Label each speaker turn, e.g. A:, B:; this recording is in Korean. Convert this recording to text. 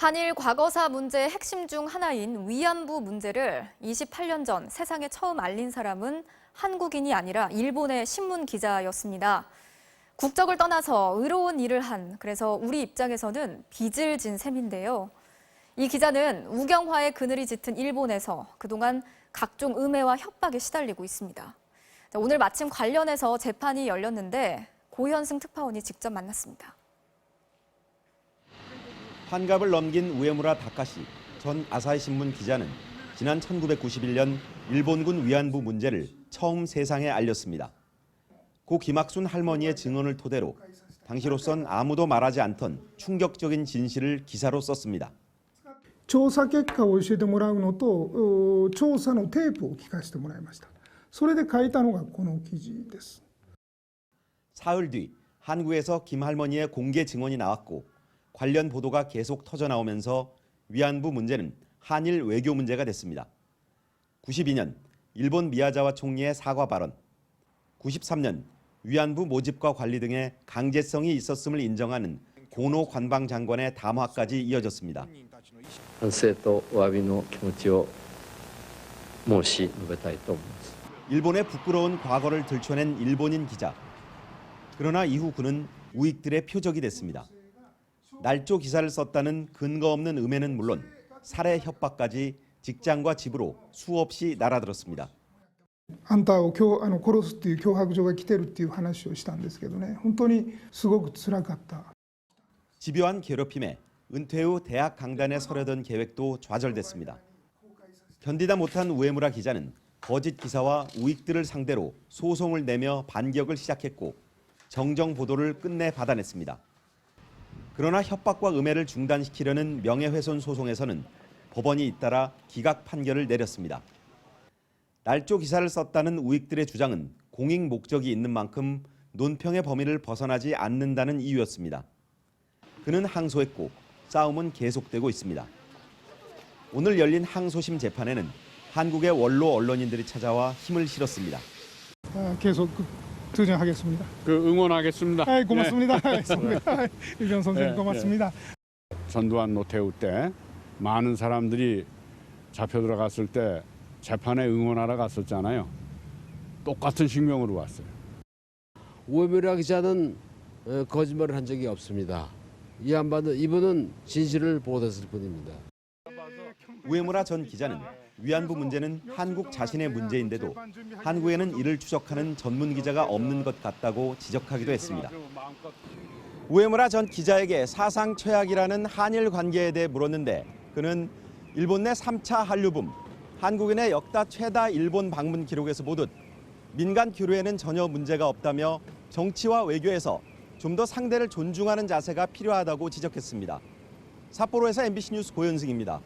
A: 한일 과거사 문제의 핵심 중 하나인 위안부 문제를 28년 전 세상에 처음 알린 사람은 한국인이 아니라 일본의 신문 기자였습니다. 국적을 떠나서 의로운 일을 그래서 우리 입장에서는 빚을 진 셈인데요. 이 기자는 우경화의 그늘이 짙은 일본에서 그동안 각종 음해와 협박에 시달리고 있습니다. 오늘 마침 관련해서 재판이 열렸는데 고현승 특파원이 직접 만났습니다.
B: 환갑을 넘긴 우에무라 다카시 전 아사히 신문 기자는 지난 1991년 일본군 위안부 문제를 처음 세상에 알렸습니다. 고 김학순 할머니의 증언을 토대로 당시로선 아무도 말하지 않던 충격적인 진실을 기사로 썼습니다.
C: 調査結果を教えてもらうのと調査のテープを聞かせてもらいました。それで書いたのがこの記事です。
B: 사흘 뒤 한국에서 김 할머니의 공개 증언이 나왔고 관련 보도가 계속 터져나오면서 위안부 문제는 한일 외교 문제가 됐습니다. 92년 일본 미야자와 총리의 사과 발언, 93년 위안부 모집과 관리 등의 강제성이 있었음을 인정하는 고노 관방장관의 담화까지 이어졌습니다.
D: 反省とお詫びの気持ちを申し述べたいと思います。
B: 일본의 부끄러운 과거를 들춰낸 일본인 기자. 그러나 이후 그는 우익들의 표적이 됐습니다. 날조 기사를 썼다는 근거 없는 음해는 물론 살해 협박까지 직장과 집으로 수없이 날아들었습니다.
C: あんたを殺すっていう脅迫状が来てるっていう話をしたんですけどね、本当にすごく辛かった。
B: 집요한 괴롭힘에 은퇴 후 대학 강단에 서려던 계획도 좌절됐습니다. 견디다 못한 우에무라 기자는 거짓 기사와 우익들을 상대로 소송을 내며 반격을 시작했고 정정 보도를 끝내 받아냈습니다. 그러나 협박과 음해를 중단시키려는 명예훼손 소송에서는 법원이 잇따라 기각 판결을 내렸습니다. 날조 기사를 썼다는 우익들의 주장은 공익 목적이 있는 만큼 논평의 범위를 벗어나지 않는다는 이유였습니다. 그는 항소했고 싸움은 계속되고 있습니다. 오늘 열린 항소심 재판에는 한국의 원로 언론인들이 찾아와 힘을 실었습니다.
C: 계속 투쟁하겠습니다.
E: 응원하겠습니다.
C: 고맙습니다. 유병 선생님 고맙습니다.
E: 전두환 노태우 때 많은 사람들이 잡혀 들어갔을 때 재판에 응원하러 갔었잖아요. 똑같은 식명으로 왔어요.
F: 우에무라 기자는 거짓말을 한 적이 없습니다. 이 양반은 이분은 진실을 보도했을 뿐입니다.
B: 우에무라 전 기자는 위안부 문제는 한국 자신의 문제인데도 한국에는 이를 추적하는 전문 기자가 없는 것 같다고 지적하기도 했습니다. 우에무라 전 기자에게 사상 최악이라는 한일 관계에 대해 물었는데 그는 일본 내 3차 한류붐, 한국인의 역대 최다 일본 방문 기록에서 보듯 민간 교류에는 전혀 문제가 없다며 정치와 외교에서 좀 더 상대를 존중하는 자세가 필요하다고 지적했습니다. 삿포로에서 MBC 뉴스 고현승입니다.